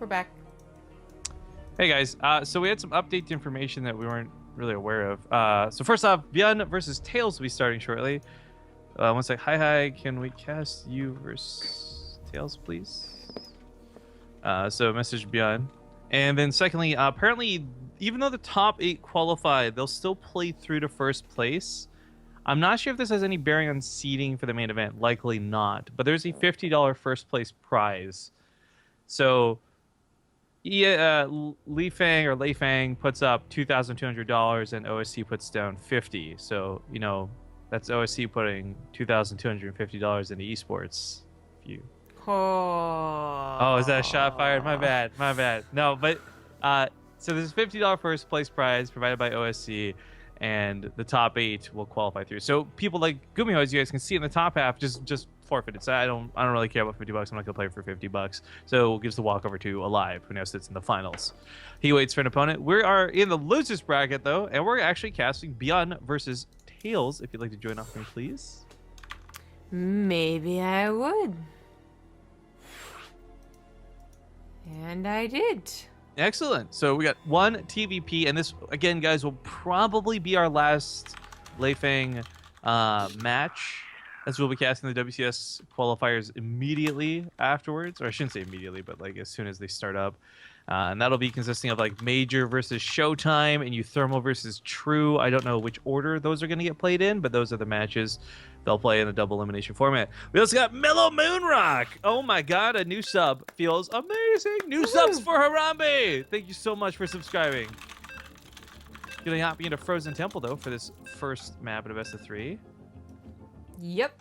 We're back. Hey guys, so we had some update information that we weren't really aware of. So first off, ByuN versus TAiLS will be starting shortly. One sec. Hi, can we cast you versus TAiLS, please? So message ByuN. And then secondly, apparently, even though the top 8 qualify, they'll still play through to first place. I'm not sure if this has any bearing on seeding for the main event. Likely not. But there's a $50 first place prize. So yeah, Lei Feng puts up $2,200 and OSC puts down $50. So, you know, that's OSC putting $2,250 into esports. If you... Oh, is that a shot fired? My bad. No, but so there's a $50 first place prize provided by OSC, and the top 8 will qualify through. So people like Gumiho, as you guys can see in the top half, just forfeited. So I don't really care about $50. I'm not gonna play for $50. So gives the walkover to Alive, who now sits in the finals. He waits for an opponent. We are in the losers bracket though, and we're actually casting ByuN versus TAiLS. If you'd like to join off me, please. Maybe I would. And I did. Excellent. So we got one TVP, and this again, guys, will probably be our last Lei Feng match, as we'll be casting the WCS qualifiers immediately afterwards, or I shouldn't say immediately, but like as soon as they start up. And that'll be consisting of like Major versus Showtime and Euthermal versus True. I don't know which order those are going to get played in, but those are the matches they'll play in a double elimination format. We also got Mellow Moonrock. Oh my god, a new sub. Feels amazing. New subs for Harambe. Thank you so much for subscribing. Gonna hop into Frozen Temple though for this first map in a best of 3. Yep.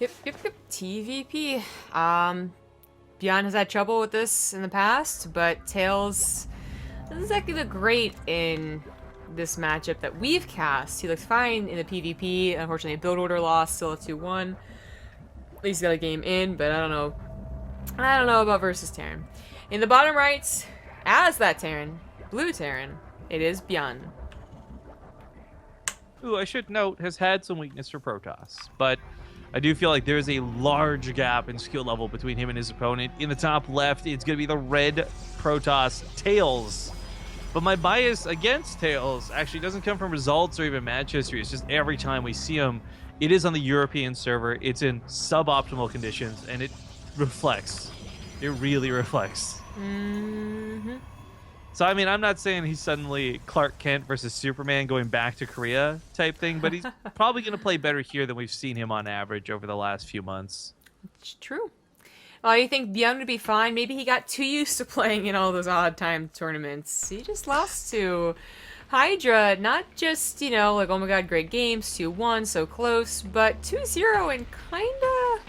Yep. TVP. ByuN has had trouble with this in the past, but TAiLS doesn't exactly look great in this matchup that we've cast. He looks fine in the PvP. Unfortunately, a build order loss, still a 2-1. At least he got a game in, but I don't know. I don't know about versus Terran. In the bottom right, as that Terran, blue Terran, it is ByuN. Who I should note has had some weakness for Protoss, but I do feel like there's a large gap in skill level between him and his opponent. In the top left, it's going to be the red Protoss TAiLS. But my bias against TAiLS actually doesn't come from results or even match history. It's just every time we see him, it is on the European server. It's in suboptimal conditions, and it reflects. It really reflects. Mm-hmm. So, I mean, I'm not saying he's suddenly Clark Kent versus Superman going back to Korea type thing, but he's probably going to play better here than we've seen him on average over the last few months. It's true. Well, you think ByuN would be fine? Maybe he got too used to playing in all those odd time tournaments. He just lost to Hydra. Not just, you know, like, oh my god, great games, 2-1, so close, but 2-0 and kinda...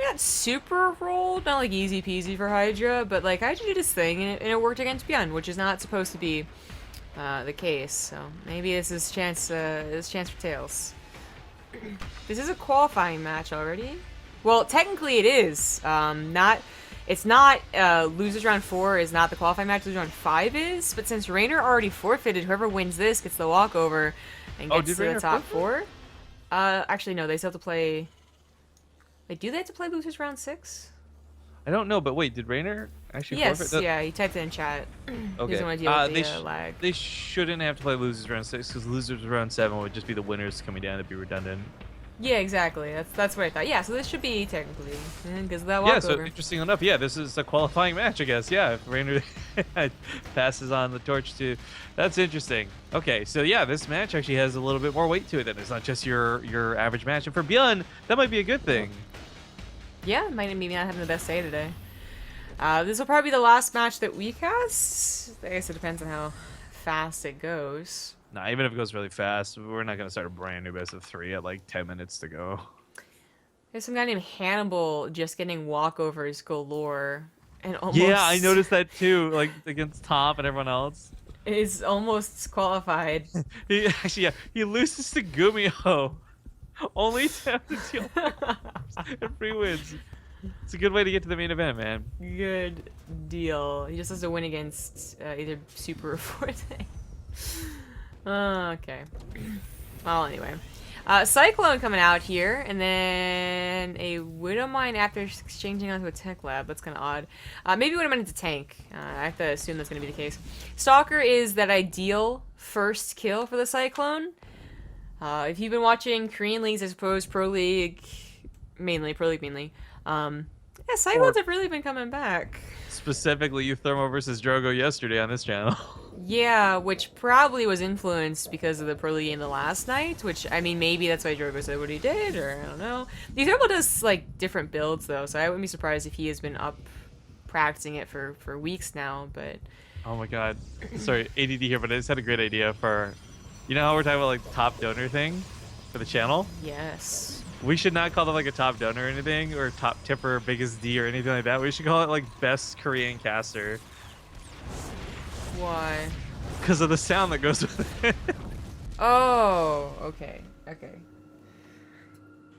not super rolled, not like easy peasy for Hydra, but like Hydra did his thing and it worked against ByuN, which is not supposed to be the case. So maybe this is chance for TAiLS. This is a qualifying match already. Well, technically it is. It's not losers round 4 is not the qualifying match. Losers round 5 is, but since Raynor already forfeited, whoever wins this gets the walkover and gets to the top 4. Actually, no, they still have to play. Wait, do they have to play losers round 6? I don't know, but wait, did Raynor actually forfeit? Yes, yeah, he typed it in chat. Okay. He doesn't want to deal with the lag. They shouldn't have to play losers round 6 because losers round 7 would just be the winners coming down to be redundant. Yeah, exactly. That's what I thought. Yeah, so this should be technically because that walkover. Yeah, so interesting enough, yeah, this is a qualifying match, I guess. Yeah, if Raynor passes on the torch to, that's interesting. Okay, so yeah, this match actually has a little bit more weight to it. Then it's not just your average match, and for ByuN, that might be a good thing. Yeah, might be not having the best day today. This will probably be the last match that we cast. I guess it depends on how fast it goes. Nah, even if it goes really fast, we're not going to start a brand new best of 3 at like 10 minutes to go. There's some guy named Hannibal just getting walkovers galore. And almost... Yeah, I noticed that too, like against Top and everyone else. Is almost qualified. He loses to Gumiho. Only to have to deal and free wins. It's a good way to get to the main event, man. Good deal. He just has to win against either Super or Forte. Okay. Well, anyway. Cyclone coming out here, and then a Widow Mine after exchanging onto a tech lab. That's kind of odd. Maybe Widow Mine into tank. I have to assume that's going to be the case. Stalker is that ideal first kill for the Cyclone. If you've been watching Korean leagues, I suppose Pro League mainly, yeah, Cyclones have really been coming back. Specifically, Euthermo versus Drogo yesterday on this channel. Yeah, which probably was influenced because of the Pro League game the last night, which, I mean, maybe that's why Drogo said what he did, or I don't know. The Euthermo does, like, different builds, though, so I wouldn't be surprised if he has been up practicing it for weeks now, but... Oh my god. Sorry, ADD here, but I just had a great idea for... You know how we're talking about, like, top donor thing for the channel? Yes. We should not call them, like, a top donor or anything, or top tipper, biggest D, or anything like that. We should call it, like, best Korean caster. Why? Because of the sound that goes with it. Oh, okay.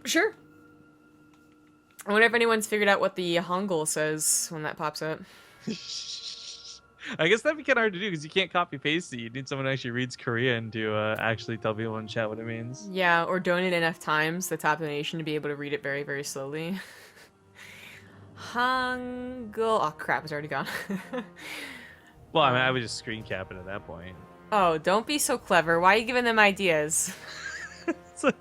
Sure. I wonder if anyone's figured out what the Hangul says when that pops up. I guess that'd be kind of hard to do because you can't copy paste it. You need someone who actually reads Korean to actually tell people in chat what it means. Yeah, or donate enough times the top donation to be able to read it very, very slowly. Hangul. Oh crap, it's already gone. Well, I mean, I would just screen cap it at that point. Oh, don't be so clever. Why are you giving them ideas? So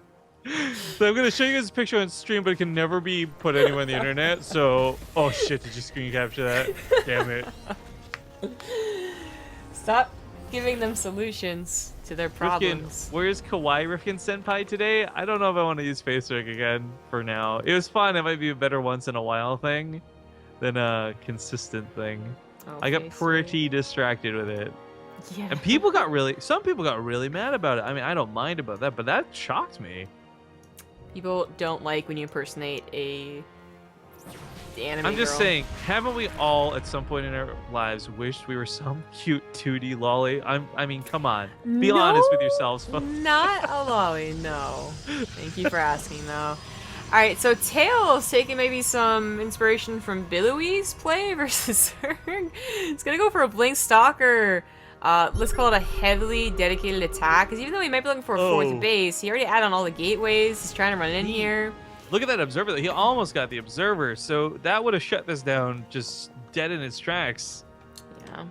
I'm going to show you guys a picture on stream, but it can never be put anywhere on the internet. So, oh shit, did you screen capture that? Damn it. Stop giving them solutions to their problems. Rifkin, where's Kawaii Rifkin Senpai today? I don't know if I want to use Facebook again for now. It was fun. It might be a better once in a while thing than a consistent thing. Oh, I got pretty distracted with it. Yeah. And some people got really mad about it. I mean, I don't mind about that, but that shocked me. People don't like when you impersonate the anime I'm just girl. saying, haven't we all at some point in our lives wished we were some cute 2D lolly? I mean, come on. Be honest with yourselves, folks. Not a lolly, no. Thank you for asking, though. Alright, so TAiLS taking maybe some inspiration from Bilui's play versus Zerg. It's gonna go for a Blink Stalker. Let's call it a heavily dedicated attack, because even though he might be looking for a fourth base, he already added on all the gateways. He's trying to run in here. Look at that observer. He almost got the observer, so that would have shut this down just dead in its tracks. Yeah.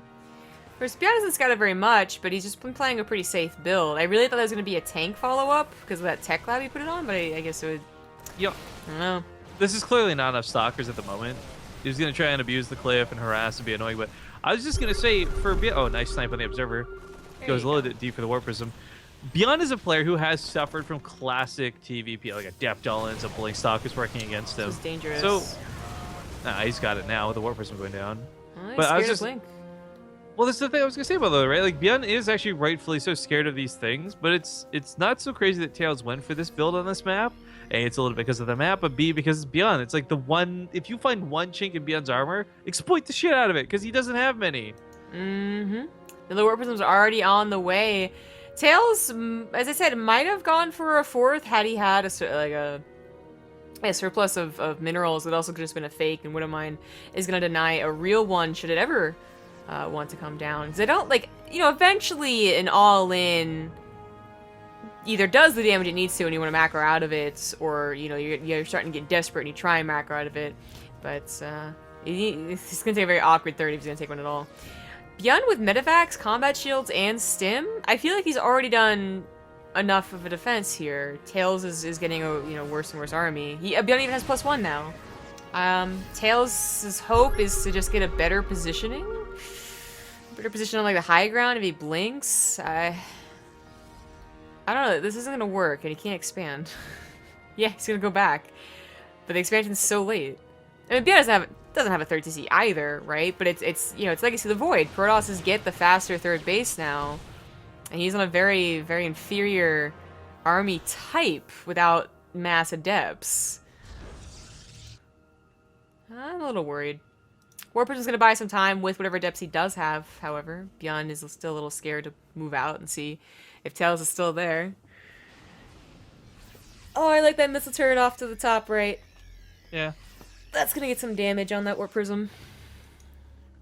Whereas ByuN hasn't scouted very much, but he's just been playing a pretty safe build. I really thought that was going to be a tank follow-up because of that tech lab he put it on, but I guess it would... Yep. I don't know. This is clearly not enough stalkers at the moment. He's going to try and abuse the cliff and harass and be annoying, but I was just going to say, for ByuN... Oh, nice snipe on the observer. Goes a little bit deep for the Warp Prism. ByuN is a player who has suffered from classic TVP, like a Depth Dollins, a Blink Stalkers working against him. This is dangerous. So, he's got it now with the Warp Prism going down. Well, he's but I was scared of just... Blink. Well, that's the thing I was gonna say about though, right? Like ByuN is actually rightfully so scared of these things, but it's not so crazy that TAiLS went for this build on this map. A, it's a little bit because of the map, but B, because it's ByuN. It's like the one, if you find one chink in ByuN's armor, exploit the shit out of it, because he doesn't have many. Mm-hmm. The Warp Prism's already on the way. TAiLS, as I said, might have gone for a fourth had he had a surplus of minerals. It also could have just been a fake, and Widow Mine is going to deny a real one should it ever want to come down. Because I don't, like, you know, eventually an all-in either does the damage it needs to and you want to macro out of it, or, you know, you're starting to get desperate and you try and macro out of it. But it's going to take a very awkward third if he's going to take one at all. ByuN with Medivacs, Combat Shields, and Stim, I feel like he's already done enough of a defense here. TAiLS is getting a worse and worse army. ByuN even has +1 now. TAiLS' hope is to just get a better positioning. Better position on like the high ground if he blinks. I don't know. This isn't gonna work, and he can't expand. Yeah, he's gonna go back, but the expansion's so late. I mean, ByuN doesn't have a third TC either, right? But it's Legacy of the Void. Protosses get the faster third base now, and he's on a very, very inferior army type without mass adepts. I'm a little worried. Warp Prism's gonna buy some time with whatever depths he does have, however. ByuN is still a little scared to move out and see if TAiLS is still there. Oh, I like that missile turret off to the top right. Yeah. That's gonna get some damage on that Warp Prism.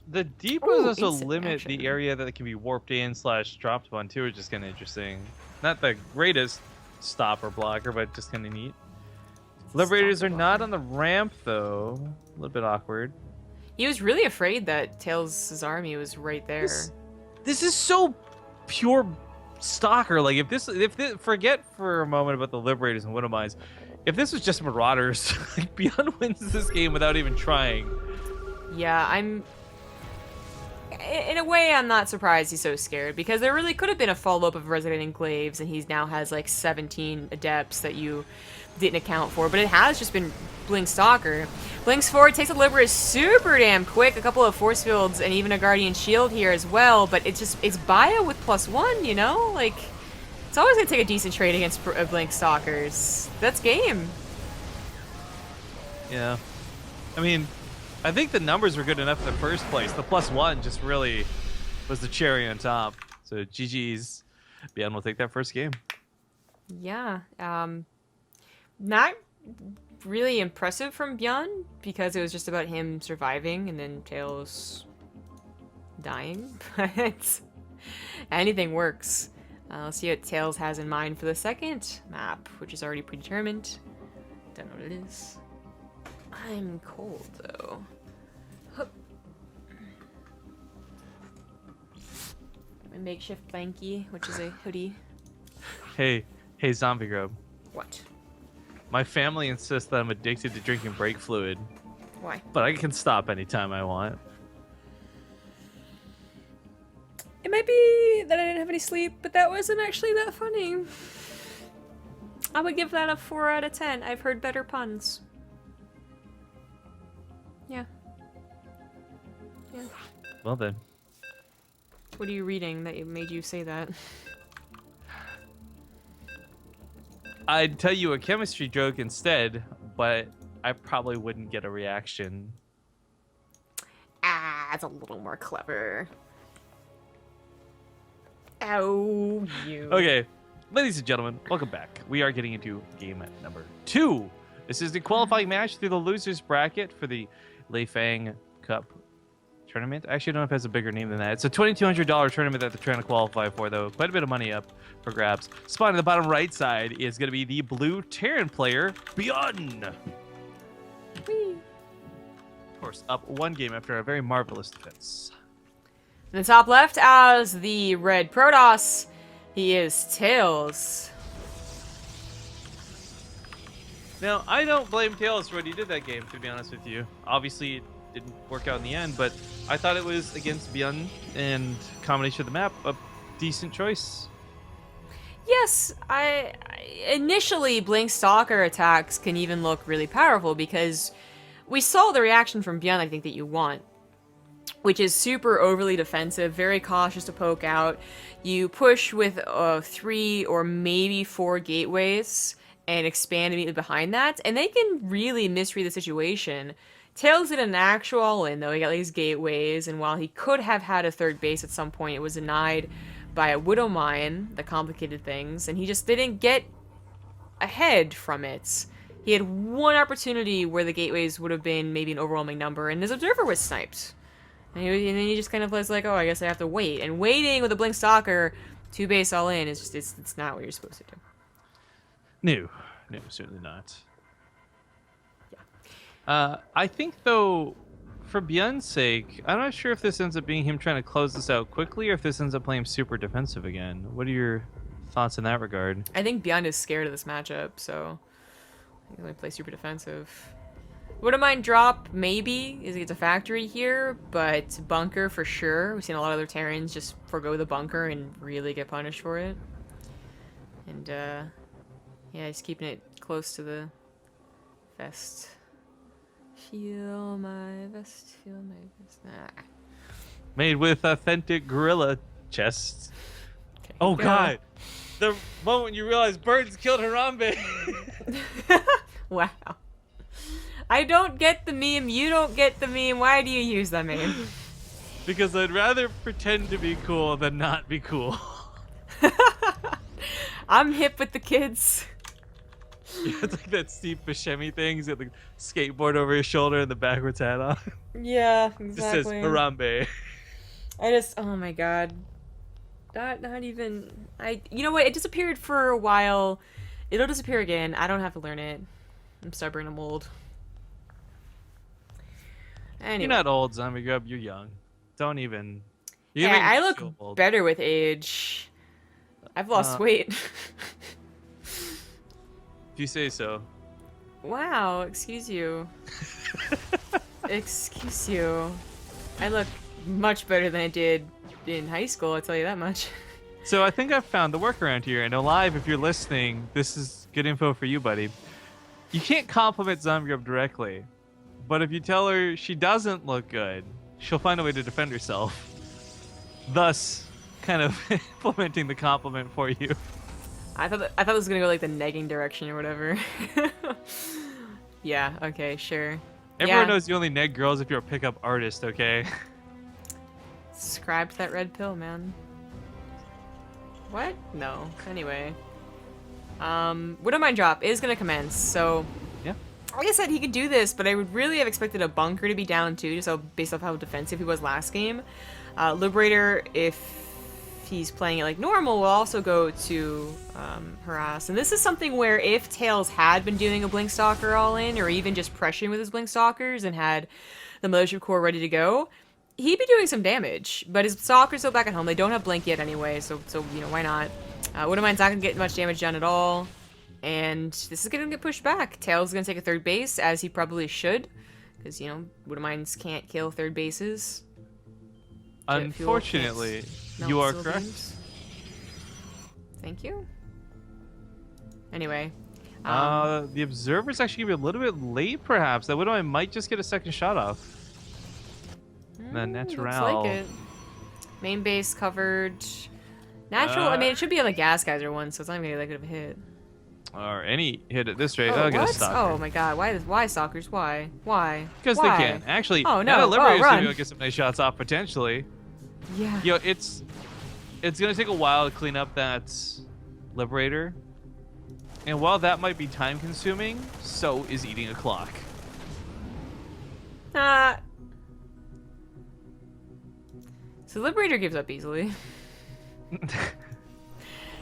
The depots also instant limit action. the area that it can be warped in / dropped on too, which is kind of interesting. Not the greatest stopper blocker, but just kind of neat. Liberators are not on the ramp, though. A little bit awkward. He was really afraid that TAiLS' army was right there. This is so pure stalker. Like, if this, forget for a moment about the Liberators and Widow Mines. If this was just Marauders, ByuN wins this game without even trying. Yeah, in a way, I'm not surprised he's so scared, because there really could have been a follow-up of Resident Enclaves, and he now has like 17 Adepts that you didn't account for, but it has just been Blink Stalker. Blinks forward, takes a Liberator super damn quick, a couple of Force Fields, and even a Guardian Shield here as well, but it's Bio with +1, you know? Like, it's always gonna take a decent trade against Blink Stalkers. That's game. Yeah. I mean, I think the numbers were good enough in the first place. The +1 just really was the cherry on top. So GG's. ByuN will take that first game. Yeah. Not really impressive from ByuN, because it was just about him surviving and then TAiLS dying. But anything works. Let's see what TAiLS has in mind for the second map, which is already predetermined. Don't know what it is. I'm cold, though. Hup. My makeshift blankie, which is a hoodie. Hey, Zombie Grub. What? My family insists that I'm addicted to drinking brake fluid. Why? But I can stop anytime I want. It might be that I didn't have any sleep, but that wasn't actually that funny. I would give that a 4 out of 10. I've heard better puns. Yeah. Yeah. Well then. What are you reading that made you say that? I'd tell you a chemistry joke instead, but I probably wouldn't get a reaction. Ah, it's a little more clever. Ow, you. Okay, ladies and gentlemen, welcome back. We are getting into game number 2. This is the qualifying match through the losers bracket for the Feng Cup tournament. I actually don't know if it has a bigger name than that. It's a $2,200 tournament that they're trying to qualify for, though. Quite a bit of money up for grabs. Spot on the bottom right side is going to be the blue Terran player, ByuN. Whee. Of course, up 1 game after a very marvelous defense. In the top left, as the red Protoss, he is TAiLS. Now, I don't blame TAiLS for what he did that game, to be honest with you. Obviously, it didn't work out in the end, but I thought it was against ByuN and combination of the map, a decent choice. Yes, initially Blink Stalker attacks can even look really powerful, because we saw the reaction from ByuN, I think, that you want, which is super overly defensive, very cautious to poke out. You push with 3 or maybe 4 gateways and expand immediately behind that, and they can really misread the situation. TAiLS did an actual all-in, though. He got these gateways, and while he could have had a third base at some point, it was denied by a Widow Mine that complicated things, and he just didn't get ahead from it. He had one opportunity where the gateways would have been maybe an overwhelming number, and his observer was sniped. And then he just kind of was like, oh, I guess I have to wait. And waiting with a Blink Stalker 2 base all in is just, it's not what you're supposed to do. No, certainly not. Yeah. I think, though, for ByuN's sake, I'm not sure if this ends up being him trying to close this out quickly, or if this ends up playing super defensive again. What are your thoughts in that regard? I think ByuN is scared of this matchup, so I think he'll play super defensive. Wouldn't mind drop, maybe, is it's a factory here, but bunker for sure. We've seen a lot of other Terrans just forgo the bunker and really get punished for it. And, yeah, he's keeping it close to the vest. Feel my vest, feel my vest. Nah. Made with authentic gorilla chests. Okay, oh, God. The moment you realize Birds killed Harambe. Wow. I don't get the meme, you don't get the meme. Why do you use that meme? Because I'd rather pretend to be cool than not be cool. I'm hip with the kids. Yeah, it's like that Steve Buscemi thing. He's got the skateboard over his shoulder and the backwards hat on. Yeah, exactly. It just says Harambe. Oh my god. Not even, you know what, it disappeared for a while, It'll disappear again. I don't have to learn it. I'm stubborn. I'm old. Anyway. You're not old, Zombie Grub. You're young. Don't even. You Hey, make I me look feel old. better with age. I've lost weight. If you say so. Wow, excuse you. Excuse you. I look much better than I did in high school, I'll tell you that much. So I think I've found the workaround here. And Alive, if you're listening, this is good info for you, buddy. You can't compliment Zombie Grub directly, but if you tell her she doesn't look good, she'll find a way to defend herself. Thus, kind of implementing the compliment for you. I thought it was gonna go like the negging direction or whatever. Yeah, okay, sure. Everyone Yeah. knows you only neg girls if you're a pickup artist, okay? Subscribe to that red pill, man. What? No. Anyway. Widow Mine Drop is gonna commence, so Yeah. like I said, he could do this, but I would really have expected a bunker to be down too, just based off how defensive he was last game. Liberator, if he's playing it like normal, will also go to harass. And this is something where if TAiLS had been doing a Blink Stalker all in, or even just pressuring with his Blink Stalkers and had the Mothership Core ready to go, he'd be doing some damage. But his Stalker's still back at home. They don't have Blink yet anyway, so you know, why not? Widow Mine's not gonna get much damage done at all. And this is gonna get pushed back. TAiLS is gonna take a third base, as he probably should. Because, you know, Widow Mines can't kill third bases. Unfortunately, you are correct. Thank you. Anyway. The Observer's actually gonna be a little bit late, perhaps. That Widow Mine might just get a second shot off. The Looks natural. like it. Main base covered. Natural, I mean, it should be on the Gas Geyser one, so it's not even gonna be that good of a hit. Or any hit at this rate. Oh, I'll get a what? Stalker. Oh my god, why Stalkers? Why? Why? Because they can. Actually, Oh, now no. that Liberator's Oh, gonna run. be able to get some nice shots off potentially. Yeah. Yo, it's gonna take a while to clean up that Liberator. And while that might be time consuming, so is eating a clock. So Liberator gives up easily.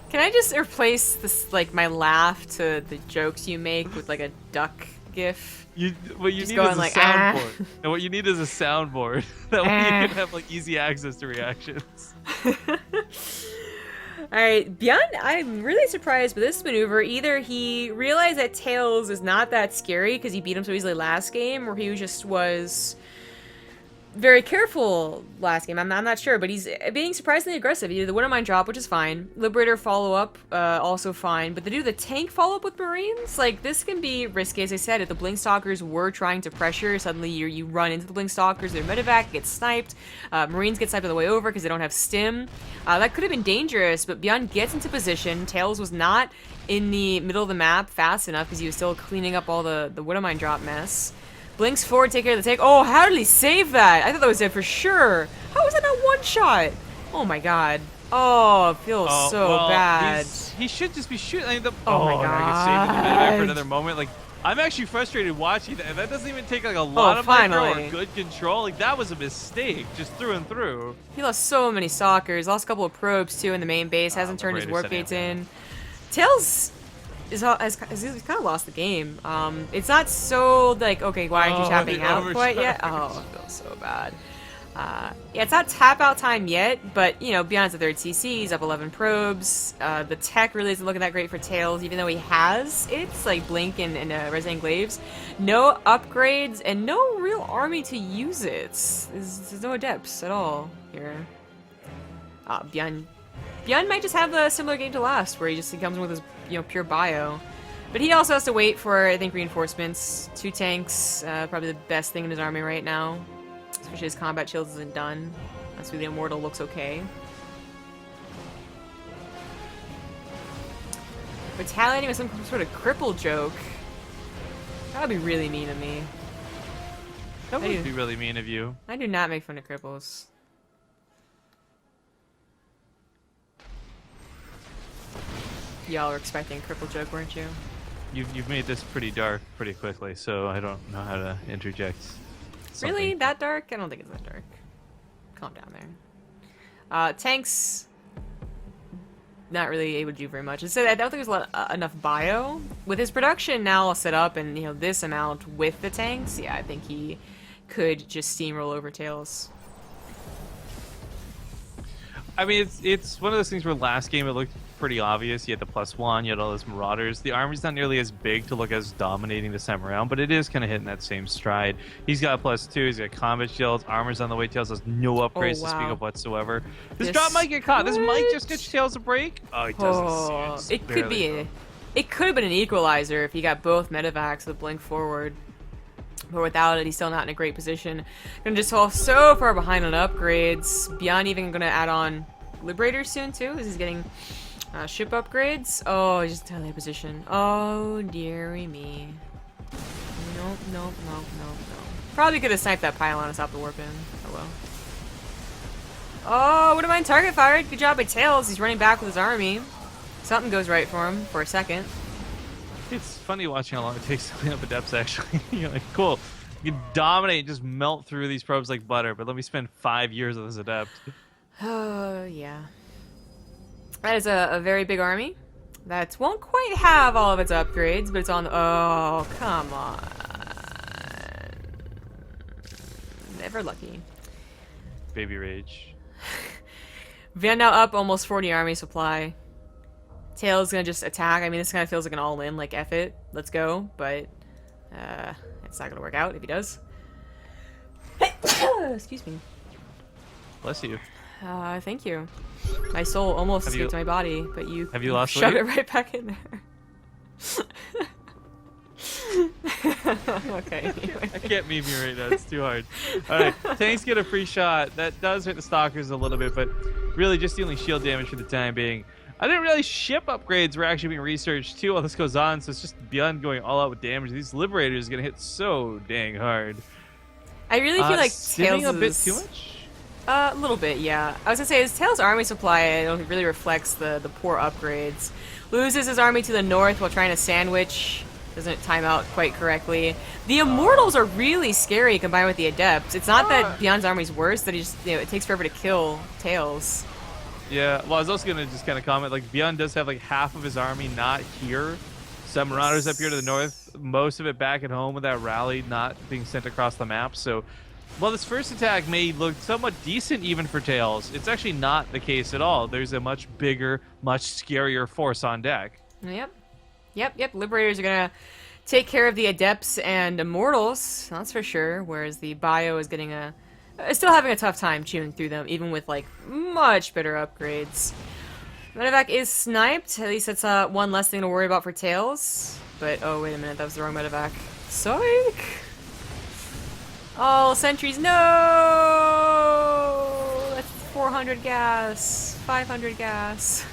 Can I just replace this, like, my laugh to the jokes you make with, like, a duck gif? What you Just need going is a like, soundboard. And what you need is a soundboard. That way you can have like easy access to reactions. Alright, ByuN, I'm really surprised with this maneuver. Either he realized that TAiLS is not that scary because he beat him so easily last game, or he just was very careful last game. I'm not sure, but he's being surprisingly aggressive. He did the Widow Mine drop, which is fine. Liberator follow-up, also fine. But to do the tank follow-up with Marines, like, this can be risky. As I said, if the Blink Stalkers were trying to pressure, suddenly you run into the Blink Stalkers, their medevac gets sniped, Marines get sniped on the way over because they don't have stim. That could have been dangerous, but ByuN gets into position. TAiLS was not in the middle of the map fast enough because he was still cleaning up all the Widow Mine drop mess. Blinks forward, take care of the tank. Oh, how did he save that? I thought that was dead for sure. How was that not one shot? Oh my god. Oh, it feels so well, bad. He should just be shooting. I mean, Oh my I could save the medevac for God. another moment. Like, I'm actually frustrated watching that. And that doesn't even take like a lot of micro finally. or good control. Like, that was a mistake, just through and through. He lost so many stalkers. Lost a couple of probes too in the main base. Hasn't turned his Liberator warp said gates everything. in. TAiLS he's kind of lost the game. It's not so like, okay, why aren't you Oh, tapping the out quite yet? overcharge. Oh, it feels so bad. Yeah, it's not tap out time yet, but you know, ByuN's the third CC, he's up 11 probes. The tech really isn't looking that great for TAiLS, even though he has it's like Blink and Resident Glaives. No upgrades and no real army to use it. There's no adepts at all here. ByuN might just have a similar game to last, where he comes in with his pure bio. But he also has to wait for, I think, reinforcements. 2 tanks, probably the best thing in his army right now. Especially his combat shields isn't done. That's why the Immortal looks okay. Retaliating with some sort of cripple joke. That would be really mean of me. That would be really mean of you. I do not make fun of cripples. Y'all were expecting a cripple joke, weren't you? You've made this pretty dark pretty quickly, so I don't know how to interject. Something. Really? That dark? I don't think it's that dark. Calm down there. Tanks. not really able to do very much. Instead, I don't think there's enough bio. With his production now all set up and, you know, this amount with the tanks, yeah, I think he could just steamroll over TAiLS. I mean, it's one of those things where last game it looked pretty obvious. You had the +1, you had all those Marauders. The army's not nearly as big to look as dominating this time around, but it is kind of hitting that same stride. He's got +2, he's got combat shields, armor's on the way. TAiLS has no upgrades to speak of whatsoever. This drop might get caught. This might just get TAiLS a break. Oh, he doesn't. It could be. It could have been an equalizer if he got both medevacs with blink forward. But without it, he's still not in a great position. Gonna just fall so far behind on upgrades. ByuN even gonna add on Liberators soon too, as he's getting ship upgrades. Oh, he's just totally out of position. Oh, dearie me. Nope, nope, nope, nope, nope. Probably could have sniped that pylon and stopped the warp in. Oh well. Oh, what am I target fired? Good job by TAiLS. He's running back with his army. Something goes right for him for a second. It's funny watching how long it takes to clean up adepts, actually. You're like, cool. You can dominate and just melt through these probes like butter, but let me spend 5 years with this adept. Oh, yeah. That is a very big army. That won't quite have all of its upgrades, but it's on the... Oh, come on. Never lucky. Baby rage. ByuN now up almost 40 army supply. TAiLS gonna just attack. I mean, this kind of feels like an all-in, like, F it, let's go, but it's not gonna work out if he does. Excuse me. Bless you. Thank you. My soul almost escaped my body, but you lost shoved weight? it right back in there. Okay. I can't meme you right now. It's too hard. All right, tanks get a free shot. That does hurt the stalkers a little bit, but really just dealing shield damage for the time being. I didn't realize ship upgrades were actually being researched too while this goes on, so it's just ByuN going all out with damage. These Liberators are going to hit so dang hard. I really feel like TAiLS TAiLS a bit too much? A little bit, yeah. I was gonna say, his TAiLS army supply, it really reflects the poor upgrades. Loses his army to the north while trying to sandwich. Doesn't time out quite correctly. The Immortals are really scary combined with the Adepts. It's not that ByuN's army's worse, that he just, you know, it takes forever to kill TAiLS. Yeah, well, I was also going to just kind of comment, like, ByuN does have, like, half of his army not here. Some Marauders up here to the north, most of it back at home with that rally not being sent across the map, so... While this first attack may look somewhat decent even for TAiLS, it's actually not the case at all. There's a much bigger, much scarier force on deck. Yep. Liberators are gonna take care of the Adepts and Immortals, that's for sure, whereas the Bio is getting still having a tough time chewing through them, even with, like, much better upgrades. Medevac is sniped. At least that's one less thing to worry about for TAiLS. But, oh, wait a minute, that was the wrong Medevac. Psych! Oh, sentries, no! That's 400 gas, 500 gas.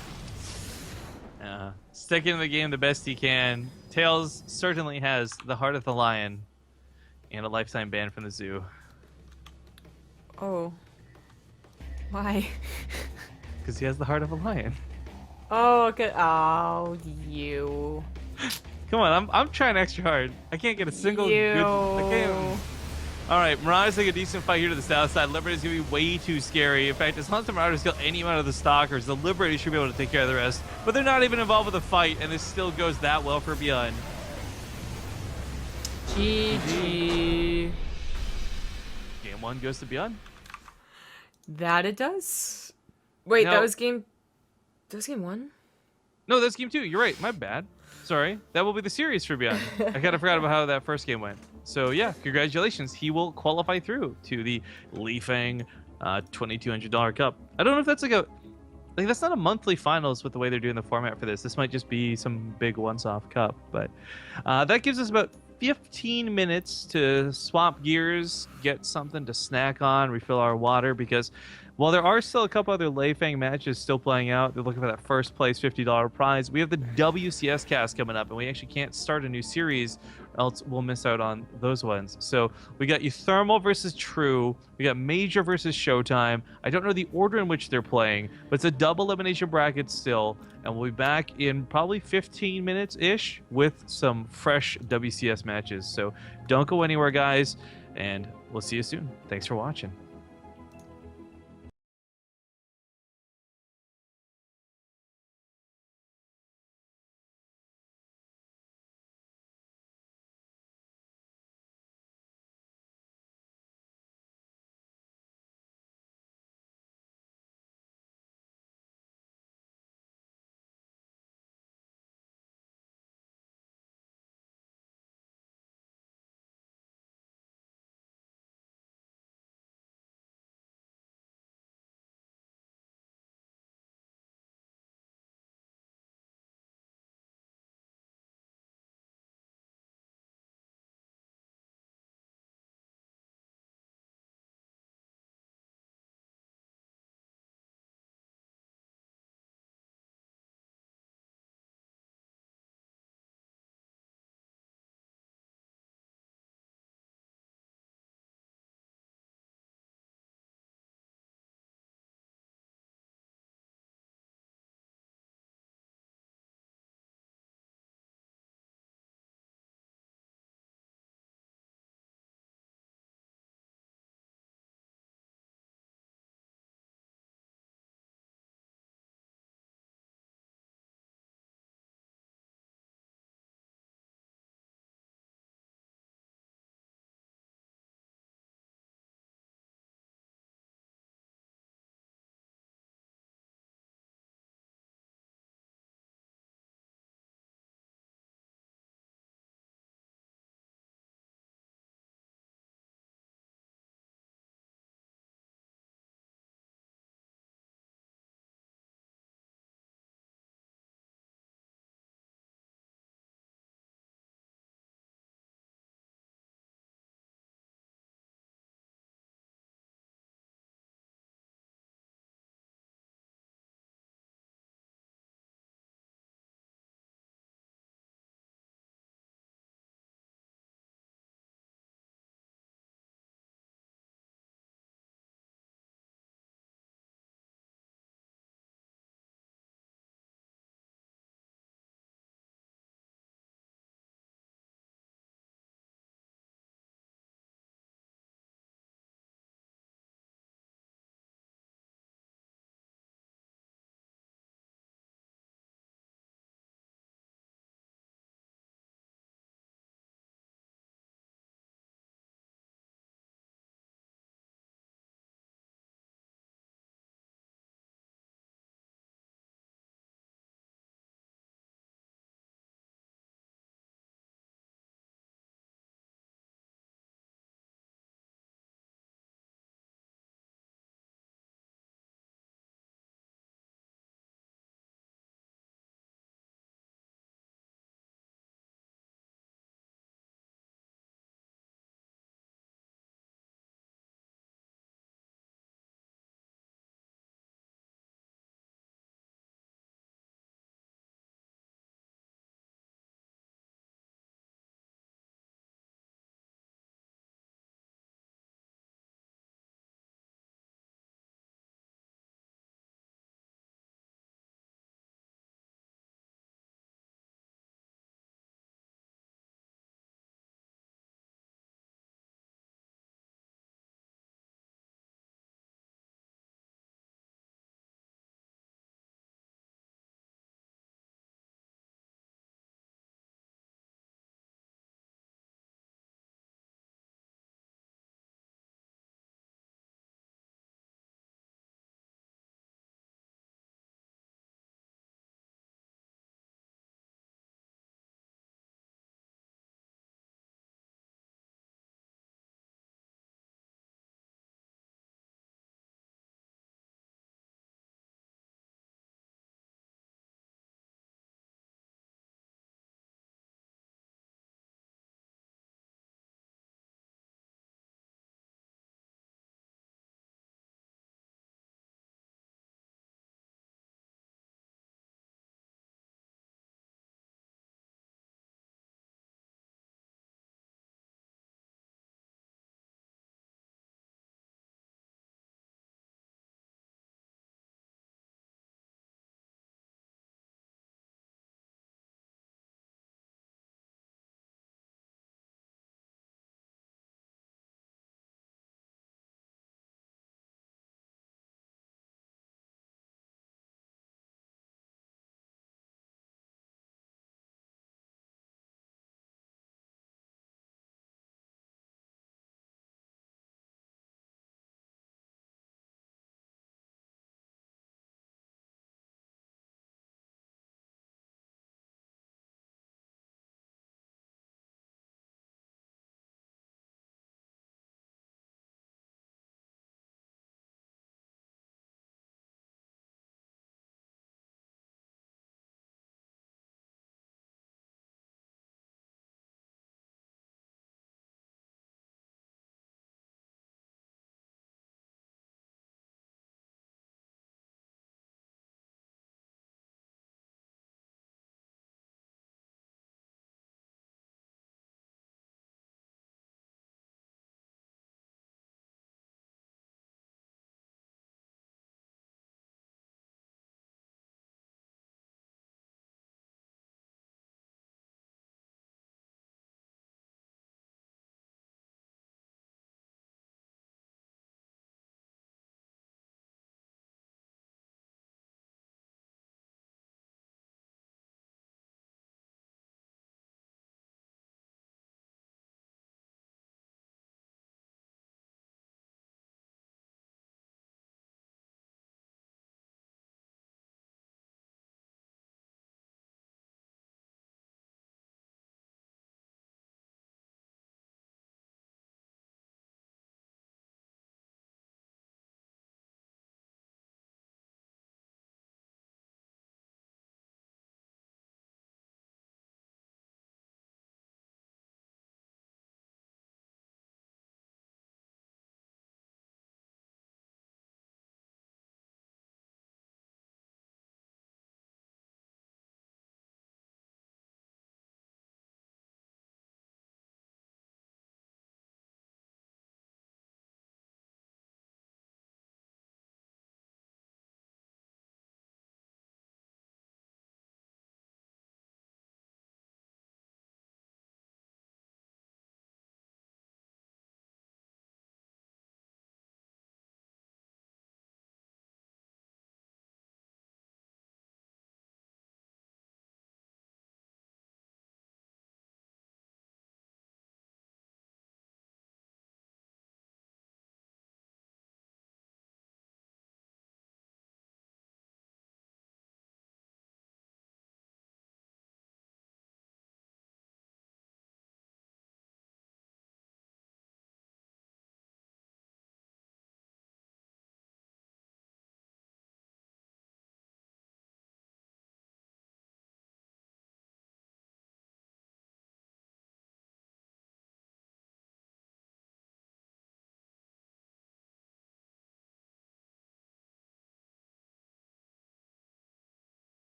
Sticking to the game the best he can. TAiLS certainly has the heart of the lion and a lifetime ban from the zoo. Oh. Why? Because he has the heart of a lion. Oh, okay. Oh, you. Come on, I'm trying extra hard. I can't get a single good... I can't... Alright, Marauders take a decent fight here to the south side. Liberators going to be way too scary. In fact, as long as the Marauders kill any amount of the Stalkers, the Liberators should be able to take care of the rest. But they're not even involved with the fight, and this still goes that well for ByuN. GG. Game 1 goes to ByuN. That it does. Wait, No. that was game 1? No, that's game 2. You're right. My bad. Sorry. That will be the series for ByuN. I kind of forgot about how that first game went. So, yeah, congratulations. He will qualify through to the Feng $2,200 cup. I don't know if that's like that's not a monthly finals with the way they're doing the format for this. This might just be some big once-off cup. But that gives us about 15 minutes to swap gears, get something to snack on, refill our water, because while there are still a couple other Feng matches still playing out, they're looking for that first place $50 prize. We have the WCS cast coming up, and we actually can't start a new series, or else we'll miss out on those ones. So we got Euthermal versus True. We got Major versus Showtime. I don't know the order in which they're playing, but it's a double elimination bracket still, and we'll be back in probably 15 minutes-ish with some fresh WCS matches. So don't go anywhere, guys, and we'll see you soon. Thanks for watching.